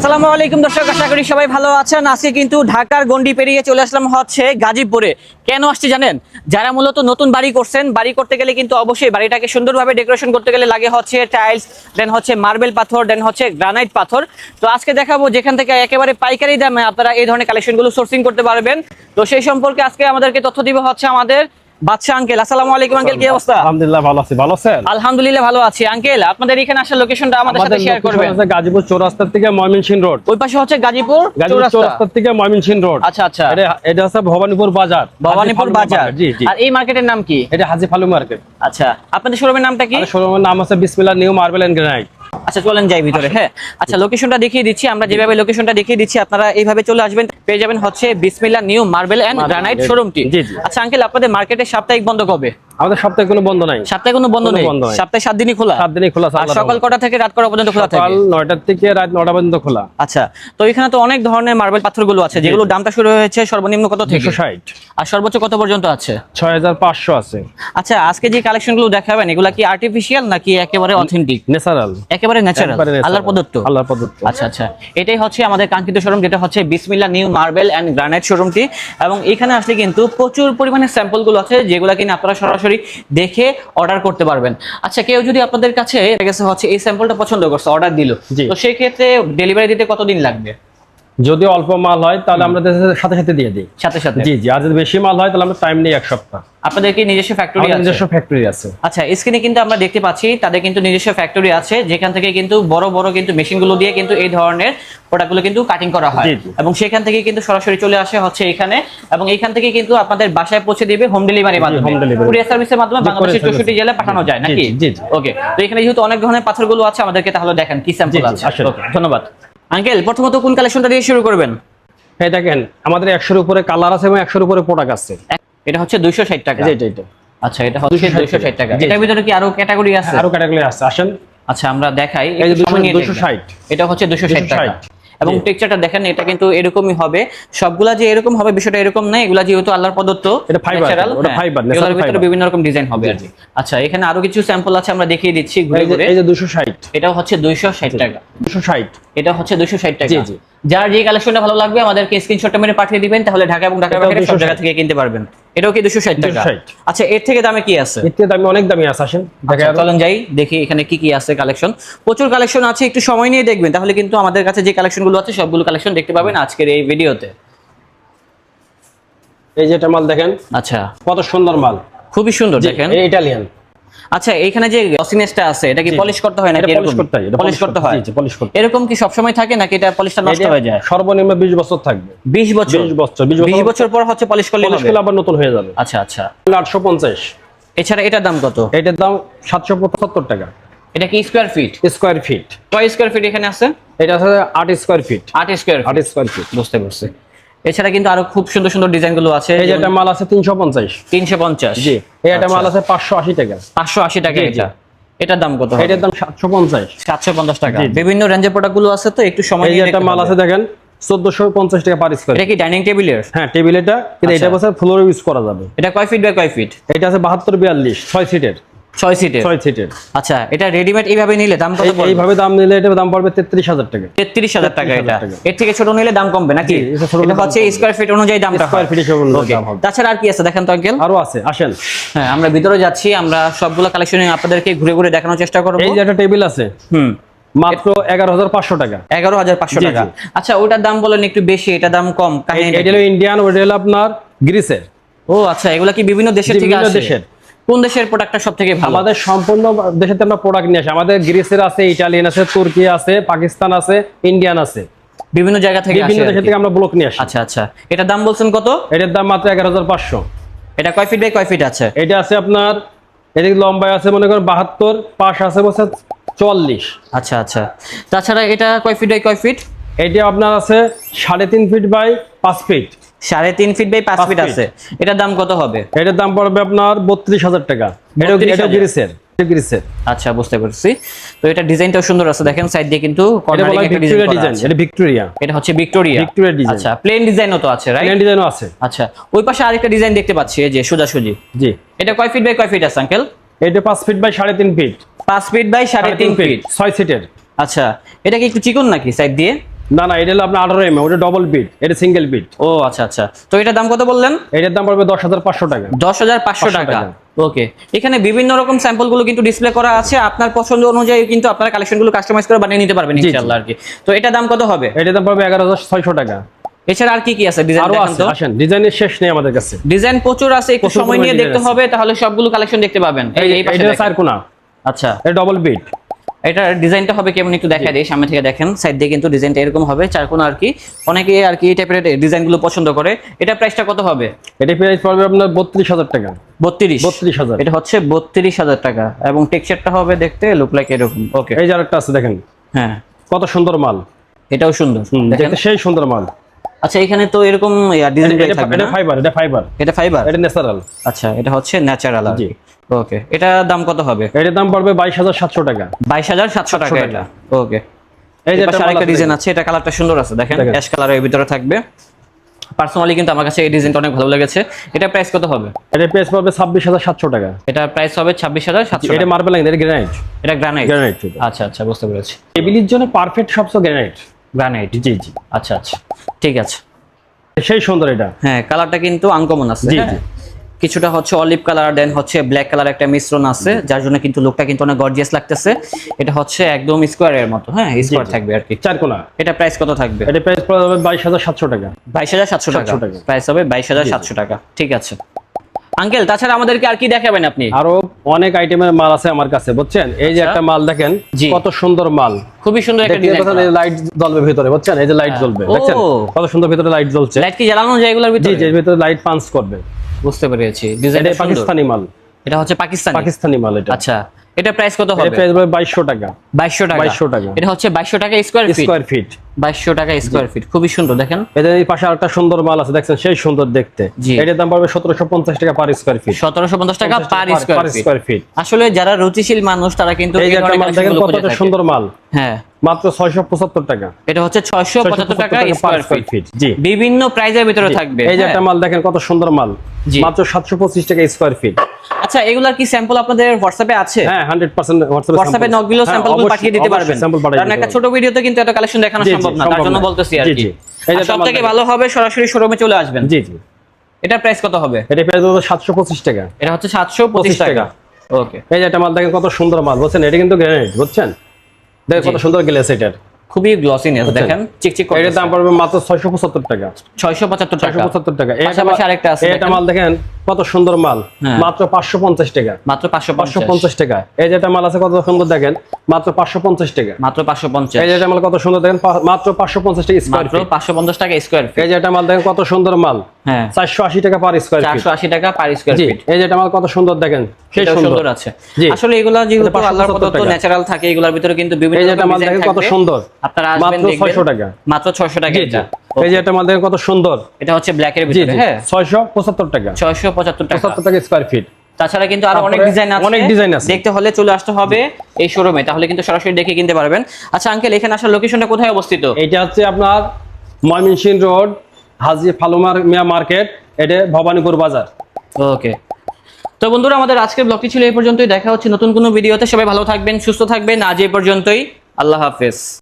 আসসালামু আলাইকুম দর্শক, আশা করি সবাই ভালো আছেন। আজকে কিন্তু ঢাকার গন্ডি পেরিয়ে চলে আসলাম হচ্ছে গাজীপুরে। কেন আসছি জানেন? যারা মূলত নতুন বাড়ি করছেন, বাড়ি করতে গেলে কিন্তু অবশ্যই বাড়িটাকে সুন্দরভাবে ডেকোরেশন করতে গেলে লাগে হচ্ছে টাইলস, দেন হচ্ছে মার্বেল পাথর, দেন হচ্ছে গ্রানাইট পাথর। তো আজকে দেখাবো যেখান থেকে একেবারে পাইকারি দামে আপনারা এই ধরনের কালেকশনগুলো সোর্সিং করতে পারবেন। তো সেই সম্পর্কে আজকে আমাদেরকে তথ্য দিব হচ্ছে আমাদের বাদশা আঙ্কেল। আসসালামু আলাইকুম আঙ্কেল, কি অবস্থা? আলহামদুলিল্লাহ ভালো আছি। ভালো আছেন? আলহামদুলিল্লাহ ভালো আছি। আঙ্কেল, আপনাদের এখানে আসার লোকেশনটা আমাদের সাথে শেয়ার করবেন। গাজীপুর চৌরাস্তা থেকে ময়মনসিংহ রোড। ওই পাশে হচ্ছে গাজীপুর চৌরাস্তা থেকে ময়মনসিংহ রোড। আচ্ছা আচ্ছা, এটা হচ্ছে ভবানীপুর বাজার। ভবানীপুর বাজার। জি জি। আর এই মার্কেটের নাম কি? এটা হাজী ফালু মার্কেট। আচ্ছা, আপনাদের শোরুমের নামটা কি? শোরুমের নাম আছে বিসমিল্লাহ নিউ মার্বেল এন্ড গ্রানাইট। আচ্ছা চলেন যাই ভিতরে। হ্যাঁ আচ্ছা, লোকেশনটা দেখিয়ে দিচ্ছি। আমরা যেভাবে লোকেশনটা দেখিয়ে দিচ্ছি আপনারা এইভাবে চলে আসবেন, পেয়ে যাবেন হচ্ছে বিসমিল্লাহ নিউ মার্বেল এন্ড গ্রানাইট শোরুমটি। আচ্ছা আঙ্কেল, আপনাদের মার্কেটের সাপ্তাহিক বন্ধ কবে? আমাদের সপ্তাহে কোনো বন্ধ নাই। সপ্তাহে কোনো বন্ধ নেই? সপ্তাহে 7 দিনই খোলা? 7 দিনই খোলা। আর সকাল কটা থেকে রাত কটা পর্যন্ত খোলা থাকে? সকাল 9টা থেকে রাত 9টা পর্যন্ত খোলা। আচ্ছা, তো এখানে তো অনেক ধরনের মার্বেল পাথরগুলো আছে, যেগুলো দামটা শুরু হয়েছে সর্বনিম্ন কত থেকে? 260। আর সর্বোচ্চ কত পর্যন্ত আছে? 6500 আছে। আচ্ছা, আজকে যে কালেকশনগুলো দেখাবেন এগুলা কি আর্টিফিশিয়াল নাকি একেবারে অথেন্টিক? ন্যাচারাল। একেবারে ন্যাচারাল, আল্লাহর প্রদত্ত। আল্লাহর প্রদত্ত। আচ্ছা আচ্ছা, এটাই হচ্ছে আমাদের কাঙ্ক্ষিত শোরুম, যেটা হচ্ছে বিসমিল্লাহ নিউ মার্বেল এন্ড গ্রানাইট শোরুমটি। এবং এখানে আসলে কিন্তু প্রচুর পরিমাণে স্যাম্পল গুলো আছে, যেগুলো কিনা আপনারা সরাসরি দেখে অর্ডার করতে পারবেন। আচ্ছা, কেউ যদি আপনাদের কাছে গেছে হচ্ছে এই স্যাম্পলটা পছন্দ করছে, অর্ডার দিল, তো সেই ক্ষেত্রে ডেলিভারি দিতে কতদিন লাগবে? যদি অল্প মাল হয় তাহলে আমরা সাথে সাথে দিয়ে দিই। সাথে সাথে? জি জি। আর যদি বেশি মাল হয় তাহলে আমরা টাইম নেই 1 সপ্তাহ। আপনাদের কি নিজস্ব ফ্যাক্টরি আছে? নিজস্ব ফ্যাক্টরি আছে। আচ্ছা, স্ক্রিনে কিন্তু আমরা দেখতে পাচ্ছি তাদের কিন্তু নিজস্ব ফ্যাক্টরি আছে, যেখান থেকে কিন্তু বড় বড় কিন্তু মেশিনগুলো দিয়ে কিন্তু এই ধরনের প্রোডাক্টগুলো কিন্তু কাটিং করা হয়। এবং সেখান থেকে কিন্তু সরাসরি চলে আসে হচ্ছে এখানে, এবং এইখান থেকে কিন্তু আপনাদের বাসায় পৌঁছে দিবে হোম ডেলিভারির মাধ্যমে, কুরিয়ার সার্ভিসের মাধ্যমে বাংলাদেশের 64 জেলায় পাঠানো যায় নাকি? ওকে, তো এখানে যেহেতু অনেক ধরনের পাথরগুলো আছে, আমাদেরকে তাহলে দেখেন কি স্যাম্পল আছে। ওকে, ধন্যবাদ আঙ্কেল। প্রথমত কোন কালেকশনটা দিয়ে শুরু করবেন? এই দেখেন, আমাদের 100 এর উপরে কালার আছে এবং 100 এর উপরে প্রোডাক্ট আছে। এটা হচ্ছে 260 টাকা। জি এটা। আচ্ছা, এটা হচ্ছে 260 টাকা। এটার ভিতরে কি আরো ক্যাটাগরি আছে? আরো ক্যাটাগরি আছে, আসেন। আচ্ছা, আমরা দেখাই। এই যে 260, এটা হচ্ছে 260 টাকা। এবং টেক্সচারটা দেখেন, এটা কিন্তু এরকমই হবে। সবগুলা যে এরকম হবে বিষয়টা এরকম না, এগুলা যেহেতু আল্লাহর প্রদত্ত, এটা ফাইবার, ওটা ফাইবার, এগুলোর ভিতরে বিভিন্ন রকম ডিজাইন হবে আর কি। আচ্ছা, এখানে আরো কিছু স্যাম্পল আছে, আমরা দেখিয়ে দিচ্ছি ঘুরে ঘুরে। এই যে 260, এটা হচ্ছে 260 টাকা। 260, এটা হচ্ছে 260 টাকা। জি জি। যার যে কালেকশনটা ভালো লাগবে আমাদেরকে স্ক্রিনশটটা মেরে পাঠিয়ে দিবেন, তাহলে ঢাকা এবং ঢাকার বাইরে সব জায়গা থেকে কিনতে পারবেন। এটাও কি 260 টাকা? আচ্ছা, এর থেকে দামে কি আছে? এর থেকে দামে অনেক দামি আছে, আসেন দেখা। চলেন যাই দেখি এখানে কি কি আছে কালেকশন। প্রচুর কালেকশন আছে, একটু সময় নিয়ে দেখবেন, তাহলে কিন্তু আমাদের কাছে যে কালেকশনগুলো আছে সবগুলো কালেকশন দেখতে পাবেন আজকের এই ভিডিওতে। এই যে এটা মাল দেখেন। আচ্ছা, কত সুন্দর মাল, খুবই সুন্দর দেখেন। এটা ইটালিয়ান। আচ্ছা, এখানে যে গ্লসিনেসটা আছে, এটা কি পলিশ করতে হয় নাকি? পলিশ করতে হয়। পলিশ করতে হয়। জি, পলিশ করতে। এরকম কি সব সময় থাকে নাকি এটা পলিশটা নষ্ট হয়ে যায়? সর্বনিম্ন 20 বছর থাকবে। 20 বছর? 20 বছর পর হচ্ছে পলিশ করলে হবে, আবার নতুন হয়ে যাবে। আচ্ছা আচ্ছা। 850। এছাড়া এটার দাম কত? এটার দাম 775 টাকা। এটা কি স্কয়ার ফিট? Square feet. কয় স্কয়ার ফিট এখানে আছে? এটা আছে 8 square feet. 8 square? 8 square feet. বুঝতে পারছি। এছাড়া কিন্তু আরো খুব সুন্দর সুন্দর ডিজাইন গুলো আছে। এই যে এটা মাল আছে 350। 350? জি। এটা মাল আছে 580 টাকা। 580 টাকা এটা। এটার দাম কত? এটার দাম 750। 750 টাকা। বিভিন্ন রেঞ্জের প্রোডাক্ট গুলো আছে, তো একটু সময় নিয়ে। এই যে একটা মাল আছে দেখেন 1450 টাকা পার স্কয়ার। এটা কি ডাইনিং টেবিলের? হ্যাঁ, টেবিল এটা, কিন্তু এটা বছর ফ্লোরে ইউজ করা যাবে। এটা কয় ফিট বাই কয় ফিট? এটা আছে 72 42, 6 সিটের। 6 সিটের? 6 সিটের। আচ্ছা, এটা রেডিমেড এইভাবে নিলে দাম কত পড়বে? এইভাবে দাম নিলে এটা দাম পড়বে 33000 টাকা। 33000 টাকা এটা। এর থেকে ছোট নিলে দাম কমবে নাকি? এটা হচ্ছে স্কয়ার ফিট অনুযায়ী দামটা। স্কয়ার ফিট হিসেবে দাম হবে। তাছাড়া আর কি আছে দেখেন তো আঙ্কেল? আরো আছে, আসেন। হ্যাঁ, আমরা ভিতরে যাচ্ছি, আমরা সবগুলো কালেকশন আপনাদেরকে ঘুরে ঘুরে দেখানোর চেষ্টা করব। এই যে একটা টেবিল আছে, মাত্র 11500 টাকা। 11500 টাকা? আচ্ছা, ওটার দাম বলেন একটু বেশি, এটা দাম কম। এটা হলো ইন্ডিয়ান, ওটা হলো আপনার গ্রিসের। ও আচ্ছা, এগুলা কি বিভিন্ন দেশের থেকে আসে? দেশের। কোন দেশের প্রোডাক্টটা সবথেকে ভালো? আমাদের সম্পূর্ণ দেশের থেকে আমরা প্রোডাক্ট নিয়ে আসি। আমাদের গ্রিসের আছে, ইটালিয়ান আছে, তুর্কি আছে, পাকিস্তান আছে, ইন্ডিয়ান আছে, বিভিন্ন জায়গা থেকে আসে। বিভিন্ন দেশ থেকে আমরা ব্লক নিয়ে আসি। আচ্ছা আচ্ছা, এটার দাম বলছেন কত? এটার দাম মাত্র 11500। এটা কয় ফিট বাই কয় ফিট আছে? এটা আছে আপনার, এদিকে লম্বায় আছে মনে করেন 72, পাশ আছে বছর 44। আচ্ছা আচ্ছা। তাছাড়া এটা কয় ফিট বাই কয় ফিট? এটা আপনার আছে 3.5 feet by 5 feet. 3.5 feet by 5 feet আছে। এটার দাম কত হবে? এটার দাম পড়বে আপনার 32000 টাকা। এটা গ্রিসের। আচ্ছা, বুঝতে পারছি। তো এটা ডিজাইনটাও সুন্দর আছে, দেখেন সাইড দিয়ে কিন্তু কর্নারিং একটা ডিজাইন করা আছে। এটা ভিক্টোরিয়া। এটা হচ্ছে ভিক্টোরিয়া ডিজাইন। আচ্ছা, প্লেন ডিজাইনও তো আছে, রাইট? প্লেন ডিজাইনও আছে। আচ্ছা, ওই পাশে আরেকটা ডিজাইন দেখতে পাচ্ছি, এই যে সোজাসুজি। জি। এটা কয় ফিট বাই কয় ফিট আছে আঙ্কেল? এটা 5 feet by 3.5 feet. 5 feet by 3.5 feet, 6 সিটের। আচ্ছা, এটা কি একটু চিকন নাকি সাইড দিয়ে? না না, এটা হলো আপনার 18 mm, ওটা ডবল বিট, এটা সিঙ্গেল বিট। ও আচ্ছা আচ্ছা, তো এটার দাম কত বললেন? এটার দাম পড়বে 10,500 টাকা। 10,500 টাকা। ওকে, এখানে বিভিন্ন রকম স্যাম্পল গুলো কিন্তু ডিসপ্লে করা আছে, আপনার পছন্দ অনুযায়ী কিন্তু আপনারা কালেকশন গুলো কাস্টমাইজ করে বানিয়ে নিতে পারবেন ইনশাআল্লাহ আর কি। তো এটা দাম কত হবে? এটার দাম পড়বে 11,600 টাকা। এছাড়া আর কি কি আছে ডিজাইন? আরো দেখান আছে, তো। আসেন, ডিজাইনের শেষ নেই আমাদের কাছে, ডিজাইন প্রচুর আছে, একটু প্রচুর সময় নিয়ে পরিমাণে দেখতে design হবে, তাহলে সবগুলো কালেকশন দেখতে পাবেন। এই পাশে এটা দেখেন। 4 কোণা, আচ্ছা, এটা ডবল বিট। এটা ডিজাইনটা হবে কেমন একটু দেখাই দেই, সামনে থেকে দেখেন, সাইড দিয়ে কিন্তু ডিজাইনটা এরকম হবে, চারকোনা আর কি। অনেকে আর কি এই টাইপের ডিজাইন গুলো পছন্দ করে। এটা প্রাইসটা কত হবে? এটা প্রাইস পড়বে আপনার 32,000 টাকা। 32,000। এটা হচ্ছে 32,000 টাকা, এবং টেক্সচারটা হবে দেখতে লুক লাইক এরকম। ওকে, এই যে আরেকটা আছে দেখেন, হ্যাঁ কত সুন্দর মাল, এটাও সুন্দর দেখেন। দেখতে সেই সুন্দর মাল। আচ্ছা, এখানে তো এরকম ডিজাইন থাকবে না? এটা ফাইবার, এটা ফাইবার, এটা ফাইবার, এটা ন্যাচারাল। আচ্ছা, এটা হচ্ছে ন্যাচারাল। জি। ওকে, এটা দাম কত হবে? এটার দাম পড়বে 22,700 টাকা। 22,700 টাকা এটা। ওকে, এই যে আরেকটা ডিজাইন আছে, এটা কালারটা সুন্দর আছে দেখেন, অ্যাশ কালারের ভিতরে থাকবে। পার্সোনালি কিন্তু আমার কাছে এই ডিজাইনটা অনেক ভালো লেগেছে। এটা প্রাইস কত হবে? এটার প্রাইস পড়বে 26,700 টাকা। এটা প্রাইস হবে 26,700। এটা মার্বেল, এটা গ্রানাইট। এটা গ্রানাইট। গ্রানাইট। আচ্ছা আচ্ছা, বুঝতে পেরেছি। টেবিলের জন্য পারফেক্ট সবসময় গ্রানাইট। গ্রানাইট, জি জি। আচ্ছা আচ্ছা, ঠিক আছে। সেই সুন্দর এটা। হ্যাঁ, কালারটা কিন্তু আনকমন আছে। জি, হ্যাঁ, কিছুটা হচ্ছে অলিভ কালার, দেন হচ্ছে ব্ল্যাক কালার একটা মিশ্রণ আছে, যার জন্য কিন্তু লুকটা কিন্তু অনেক গর্জিয়াস লাগতেছে। এটা হচ্ছে একদম স্কোয়ারের মতো, হ্যাঁ স্কোয়ার থাকবে আর কি। 4 কোণা। এটা প্রাইস কত থাকবে? এটা প্রাইস পড়বে 22,700 টাকা। 22,700 টাকা 700 টাকা। প্রাইস হবে, 22,700 টাকা। ঠিক আছে আঙ্কেল, তাছাড়া আমাদেরকে আর কি দেখাবেন আপনি? আরো অনেক আইটেমের মাল আছে আমার কাছে, বুঝছেন? এই যে একটা মাল দেখেন, জি। কত সুন্দর মাল, খুবই সুন্দর একটা ডিজাইন। লাইট জ্বলবে ভিতরে, বুঝছেন? এই যে লাইট জ্বলবে, দেখছেন কত সুন্দর ভিতরে লাইট জ্বলছে। লাইট কি জ্বালানো যায় এগুলোর জি ভিতরে? জি, ভিতরে লাইট পাঞ্চ করবে। বুঝতে পেরেছি, ডিজাইনটা এটা পাকিস্তানি মাল। এটা হচ্ছে পাকিস্তানি মাল এটা। আচ্ছা, এটা প্রাইস কত হবে? এটা প্রাইস হবে 2200 টাকা। 2200 টাকা। 2200 টাকা। এটা হচ্ছে 2200 টাকা স্কয়ার ফিট। 2200 টাকা স্কয়ার ফিট, খুবই সুন্দর দেখেন। এদের এই পাশে আরেকটা সুন্দর মাল আছে, দেখছেন সেই সুন্দর দেখতে। জি। এটার দাম পড়বে 1750 টাকা পার স্কয়ার ফিট। 1750 টাকা পার স্কয়ার ফিট। ফিট। আসলে যারা রুচিশীল মানুষ তারা কিন্তু এই যে একটা মাল দেখেন, কত সুন্দর মাল। হ্যাঁ, মাত্র 675 টাকা। এটা হচ্ছে 675 টাকা স্কয়ার ফিট। জি। বিভিন্ন প্রাইজের ভিতরে থাকবে। এই যে একটা মাল দেখেন, কত সুন্দর মাল, জি। মাত্র 725 টাকা স্কয়ার ফিট। আচ্ছা, এগুলার কি স্যাম্পল আপনাদের হোয়াটসঅ্যাপে আছে? হ্যাঁ, 100% হোয়াটসঅ্যাপে নকগুলো স্যাম্পলগুলো পাঠিয়ে দিতে পারবেন, কারণ একটা ছোট ভিডিওতে কিন্তু এত কালেকশন দেখানো সম্ভব না, তার জন্য বলতেছি আর কি। সবথেকে ভালো হবে সরাসরি শোরুমে চলে আসবেন। জি জি। এটা প্রাইস কত হবে? এটা প্রাইস হবে 725 টাকা। এটা হচ্ছে 725 টাকা। ওকে, এই যে একটা মাল দেখেন, কত সুন্দর মাল, বুঝছেন? এটা কিন্তু গ্রানাইট, বুঝছেন? দেখেন কত সুন্দর গ্লেস এটার, খুবই গ্লসিনেস দেখেন, চিকচিক করে। এটার দাম পড়বে মাত্র 675 টাকা। 675 টাকা। 675 টাকা। পাশাপাশি আরেকটা আছে, এটা মাল দেখেন, কত সুন্দর মাল, মাত্র 550 টাকা। মাত্র 550 টাকা। এই যে একটা মাল আছে, কত সুন্দর দেখেন, মাত্র 550 টাকা। মাত্র 550। এই যে একটা মাল কত সুন্দর দেখেন, মাত্র 550 টাকা স্কয়ার মাত্র ফিট। 550 টাকা স্কয়ার ফিট। এই যে একটা মাল দেখেন, কত সুন্দর মাল, হ্যাঁ 480 টাকা পার স্কয়ার ফিট। 480 টাকা পার স্কয়ার জি। ফিট। এই যে একটা মাল কত সুন্দর দেখেন, সেই সুন্দর আছে। জি। আসলে এগুলা যেহেতু এটা 570 আল্লাহর প্রদত্ত টাকা। ন্যাচারাল থাকে, এগুলোর ভিতরে কিন্তু বিভিন্ন এই যে একটা রকম মাল ডিজাইন দেখেন, কত থাকবে। সুন্দর, আপনারা আসবেন মাত্র দেখবেন। 600 টাকা। মাত্র 600 টাকা জি জি। এটা। এই যে একটা মাল দেখেন, কত সুন্দর, এটা হচ্ছে ব্ল্যাক এর জি ভিতরে, জি, হ্যাঁ 675 টাকা। 675 টাকা। 75 টাকা স্কয়ার ফিট। তাছাড়া কিন্তু আরো অনেক তারপরে ডিজাইন আছে, অনেক ডিজাইন আছে। দেখতে হলে চলে আসতে হবে এই শোরুমে, তাহলে কিন্তু সরাসরি দেখে কিনতে পারবেন। আচ্ছা আঙ্কেল, এখানে আসার লোকেশনটা কোথায় অবস্থিত? এটা হচ্ছে আপনার ময়মনসিংহ রোড, হাজী ফালুমার মিয়া মার্কেট, এটা ভবানীপুর বাজার। ওকে, তো বন্ধুরা, আমাদের আজকের ব্লগটি ছিল এই পর্যন্তই। দেখা হচ্ছে নতুন কোনো ভিডিওতে। সবাই ভালো থাকবেন, সুস্থ থাকবেন। আজ এই পর্যন্তই, আল্লাহ হাফেজ।